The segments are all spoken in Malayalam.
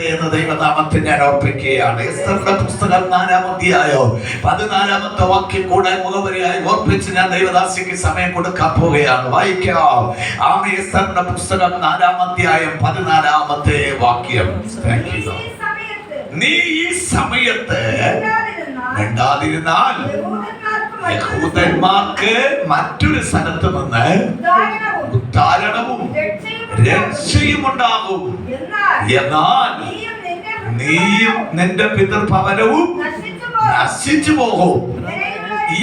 സമയത്ത് എന്ന ദൈവനാമത്തെ ഞാൻ ഓർപ്പിക്കുകയാണ്. എസ്തറിന്റെ പുസ്തകം 4-ാം അധ്യായം 14-ാമത്തെ വാക്യം കൂടെ മുഖവരിയായി ഓർപ്പിച്ച് ഞാൻ ദൈവദാസിക്ക് സമയം കൊടുക്കാൻ പോവുകയാണ്. വായിക്കാം. ആമേൻ. എസ്തറിന്റെ പുസ്തകം 4-ാം അധ്യായം 14-ാമത്തെ വാക്യം. നീ ഈ സമയത്ത് മിണ്ടാതിരുന്നാൽ യഹൂദന്മാർക്ക് മറ്റൊരു സ്ഥലത്ത് നിന്ന് ഉദ്ധാരണവും രക്ഷയും ഉണ്ടാകും. എന്നാൽ നീയും നിന്റെ പിതൃഭവനവും നശിച്ചു പോകും.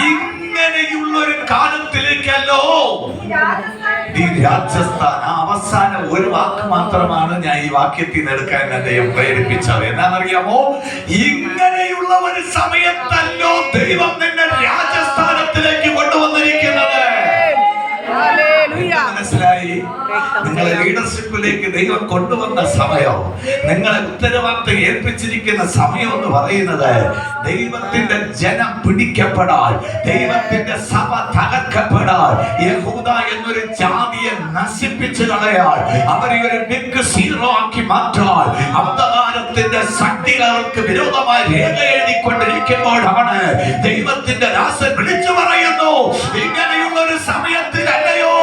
ഇങ്ങനെയുള്ള ഒരു കാലത്തിലേക്കല്ലോ ഈ രാജസ്ഥാൻ. അവസാനം ഒരു വാക്ക് മാത്രമാണ് ഞാൻ ഈ വാക്യത്തിൽ നിന്ന് എടുക്കാൻ ദൈവം പ്രേരിപ്പിച്ചത്. എന്താണെന്നറിയാമോ? ഇങ്ങനെയുള്ള ഒരു സമയത്തല്ലോ ദൈവം നിന്നെ രാജസ്ഥാനത്തിലേക്ക് കൊണ്ടുവന്നിരിക്കുന്നത്. മനസ്സിലായി? നിങ്ങളെ ലീഡർഷിപ്പിലേക്ക് ദൈവം കൊണ്ടുവന്ന സമയം, നിങ്ങളെ ഉത്തരവാദിത്തം ഏൽപ്പിച്ചിരിക്കുന്ന സമയം എന്ന് പറയുന്നത് ദൈവത്തിന്റെ ജനം പിടിക്കപ്പെടാൻ, ദൈവത്തിന്റെ സഭ തകർക്കപ്പെടാൻ, യഹൂദ എന്നൊരു ജാതിയെ നശിപ്പിച്ചു കളയാൻ, അവരെ ഒരു ബിഗ് സീറോ ആക്കി മാറ്റാൻ, അന്ധകാരത്തിന്റെ ശക്തികൾക്ക് വിരോധമായി രേഖ എഴുതിക്കൊണ്ടിരിക്കുമ്പോഴാണ് ദൈവത്തിന്റെ ദാസൻ വിളിച്ചു പറയുന്നു, ഇങ്ങനെയുള്ള ഒരു സമയത്തിലല്ലയോ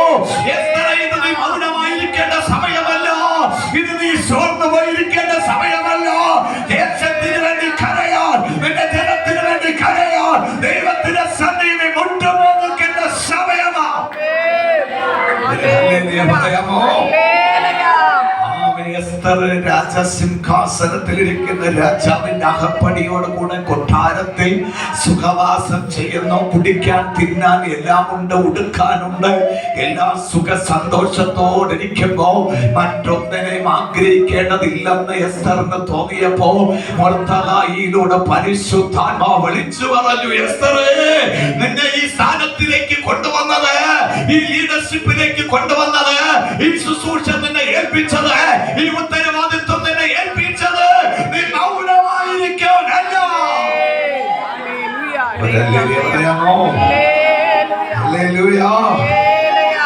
ഇത് നീ മൗനമായിരിക്കേണ്ട സമയമല്ല, ഇത് നീ സോർന്നു പോയിരിക്കേണ്ട സമയമല്ല. ദേശത്തിന് വേണ്ടി കരയാൻ, നിന്റെ ജനത്തിന് വേണ്ടി കരയാൻ, ദൈവത്തിന്റെ സന്നിധിയിൽ മുട്ടുപോകേണ്ട സമയമാ. പറയാമോ? രാജസിംഹാസനത്തിലിരിക്കുന്ന രാജാവിന്റെ അകപ്പടിയോട് കൂടെ കൊട്ടാരത്തിൽ സുഖവാസം ചെയ്യുന്നു. കുടിക്കാൻ തിന്നാൻ എല്ലാം ഉണ്ട്, ഉടുക്കാനുണ്ട്, എല്ലാ സുഖ സന്തോഷത്തോടിരിക്കുമ്പോ മറ്റൊന്നിനെയും ആഗ്രഹിക്കേണ്ടതില്ലെന്ന് എസ്തറിന് തോന്നിയപ്പോ മൊർദെഖായിലൂടെ പരിശുദ്ധാത്മാവ് വിളിച്ചു പറഞ്ഞു, എസ്തറേ, നിന്നെ ഈ സ്ഥാനത്തിലേക്ക് കൊണ്ടുവന്നത്, ഈ ലീഡർഷിപ്പിലേക്ക് കൊണ്ടുവന്നത്, ഈ ശുശ്രൂഷ നിന്നെ ഏൽപ്പിച്ചത്, ഈ ഉത്തരവാദിത്വം നിന്നെ ഏൽപ്പിച്ചത് നീ മൗനമായിരിക്കാനല്ല.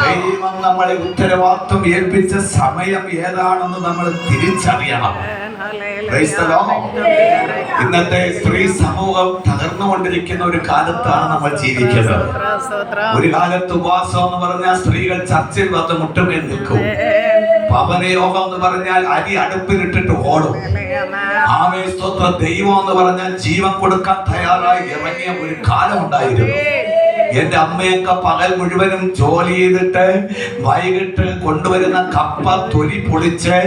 ദൈവം നമ്മളെ ഉത്തരവാദിത്വം ഏൽപ്പിച്ച സമയം ഏതാണെന്ന് നമ്മൾ തിരിച്ചറിയണം. ഇന്നത്തെ സ്ത്രീ സമൂഹം തകർന്നുകൊണ്ടിരിക്കുന്ന ഒരു കാലത്താണ് നമ്മൾ ജീവിക്കുന്നത്. ഒരു കാലത്ത് ഉപവാസം എന്ന് പറഞ്ഞാൽ സ്ത്രീകൾ ചർച്ചിൽ വന്ന് മുട്ടുമേൽ നിൽക്കും. പവനയോഗം എന്ന് പറഞ്ഞാൽ അരി അടുപ്പിലിട്ടിട്ട് ഓടും. ആമേൻ, സ്തോത്രം. ദൈവം എന്ന് പറഞ്ഞാൽ ജീവൻ കൊടുക്കാൻ തയ്യാറായി ഇറങ്ങിയ ഒരു കാലം ഉണ്ടായിരുന്നു. എന്റെ അമ്മയൊക്കെ പകൽ മുഴുവനും ജോലി ചെയ്തിട്ട് വൈകിട്ട് കൊണ്ടുവരുന്ന കപ്പ തൊലി പൊളിച്ച്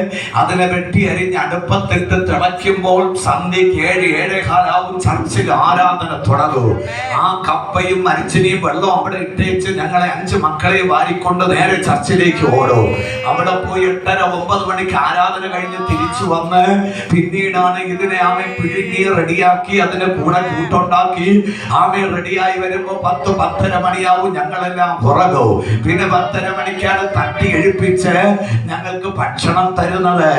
അതിനെ വെട്ടി അരിഞ്ഞ് അടുപ്പത്തിട്ട് തിളയ്ക്കുമ്പോൾ സന്ധ്യയ്ക്ക് 7-7:15 ചർച്ചിൽ ആരാധന തുടങ്ങും. ആ കപ്പയും അരിച്ചിനെയും വെള്ളവും അവിടെ ഇട്ടേച്ച് ഞങ്ങളെ 5 മക്കളെ വാരിക്കൊണ്ട് നേരെ ചർച്ചിലേക്ക് ഓടും. അവിടെ പോയി 8:30-9 മണിക്ക് ആരാധന കഴിഞ്ഞ് തിരിച്ചു വന്ന് പിന്നീടാണ് ഇതിനെ ആമെ പിഴുങ്ങി റെഡിയാക്കി അതിന് കൂടെ കൂട്ടുണ്ടാക്കി ആമെ റെഡിയായി വരുമ്പോ 10-10:30 മണിയാവും. ഞങ്ങളെല്ലാം ഉറങ്ങും. പിന്നെ 10:30 മണിക്കാണ് തട്ടി എഴുപ്പിച്ച് ഞങ്ങൾക്ക് ഭക്ഷണം തരുന്നത്.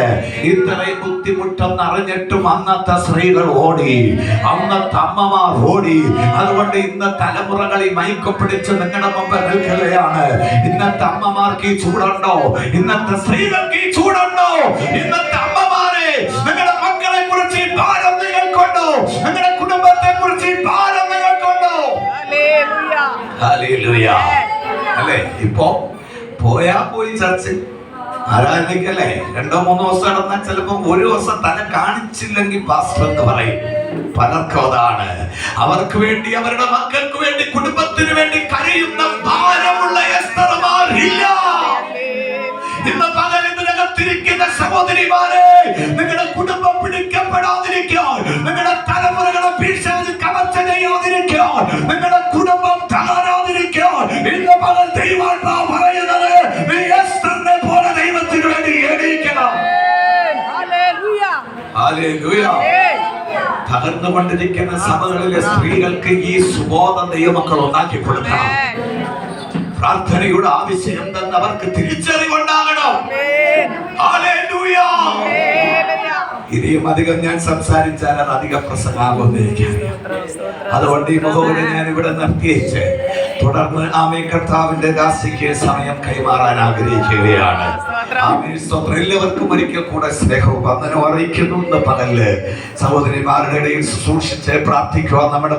ഇത്രയും ബുദ്ധിമുട്ടെന്ന് അറിഞ്ഞിട്ടും അന്നത്തെ സ്ത്രീകൾ ഓടി, അന്നത്തെ അമ്മമാർ ഓടി. അതുകൊണ്ട് ഇന്ന് തലമുറകളിൽ മയക്കപ്പിടിച്ച് നിങ്ങളുടെ മുമ്പ് നിൽക്കുകയാണ്. ഇന്നത്തെ അമ്മമാർക്ക് ഈ ചൂടുണ്ടോ? ഇന്നത്തെ സ്ത്രീകൾക്ക് ഈ ചൂടുണ്ടോ? ഇന്നത്തെ അമ്മമാരെ, നിങ്ങളുടെ മക്കളെ കുറിച്ച് ഭാരം നിങ്ങൾക്കുണ്ടോ? നിങ്ങളുടെ കുടുംബത്തെ കുറിച്ച് ഭാരം നിങ്ങൾക്കുണ്ടോ? ഹല്ലേലൂയ. അല്ലേ? ഇപ്പോ പോയി ചർച്ച് ആരാധിക്കല്ലേ, 2-3 ദിവസം നടന്നാൽ ചിലപ്പോ ഒരു ദിവസം തല കാണിച്ചില്ലെങ്കിൽ പാസ്റ്റർ എന്ന് പറയും. പലർക്കും അതാണ്. അവർക്ക് വേണ്ടി, അവരുടെ മക്കൾക്ക് വേണ്ടി, കുടുംബത്തിന് വേണ്ടി കരയുന്ന ഭാരമുള്ള എസ്തർമാരില്ല. ഇന്ന് പകൽ ഇതിനകത്തിരിക്കുന്ന സഹോദരിമാരെ, നിങ്ങളുടെ കുടുംബം പിടിക്കപ്പെടാതിരിക്കാൻ, നിങ്ങളുടെ തലമുറകളെ ഭീഷണി കവർച്ച ചെയ്യാതിരിക്കാൻ, നിങ്ങളുടെ കുടുംബം തകരാതിരിക്കാൻ ഇന്ന് പകൽ ദൈവാത്മാവ് പറയുന്നത്, നീ എസ്തറിനെ പോലെ ദൈവത്തിന് വേണ്ടി എണീക്കണം. ഹല്ലേലൂയ. തകർന്നുകൊണ്ടിരിക്കുന്ന സഭകളിലെ സ്ത്രീകൾക്ക് ഈ സുബോധ ദൈവമക്കൾ ഉണ്ടാക്കി കൊടുക്കണം. പ്രാർത്ഥനയുടെ ആവശ്യം എന്തെന്ന് അവർക്ക് തിരിച്ചറിവുണ്ടാകണം. ഹല്ലേലൂയ. ഇനിയും അധികം ഞാൻ സംസാരിച്ചാൽ അത് അധികം പ്രസംഗമാകുമെന്ന് എനിക്കറിയാം. അതുകൊണ്ട് ഈ മുഖവിനെ ഞാൻ ഇവിടെ നിർത്തിയേച്ച് തുടർന്ന് ആമേൻ കർത്താവിന്റെ ദാസിക്ക് സമയം കൈമാറാൻ ആഗ്രഹിക്കുകയാണ്. ആമേൻ സ്തോത്രം. എല്ലാവർക്കും ഒരിക്കൽ കൂടെ സ്നേഹവും വന്ദനവും അറിയിക്കുന്നു. ഇന്ന് പകല് സഹോദരിമാരുടെ ഇടയിൽ ശുശ്രൂഷിച്ച് പ്രാർത്ഥിക്കുവാൻ നമ്മുടെ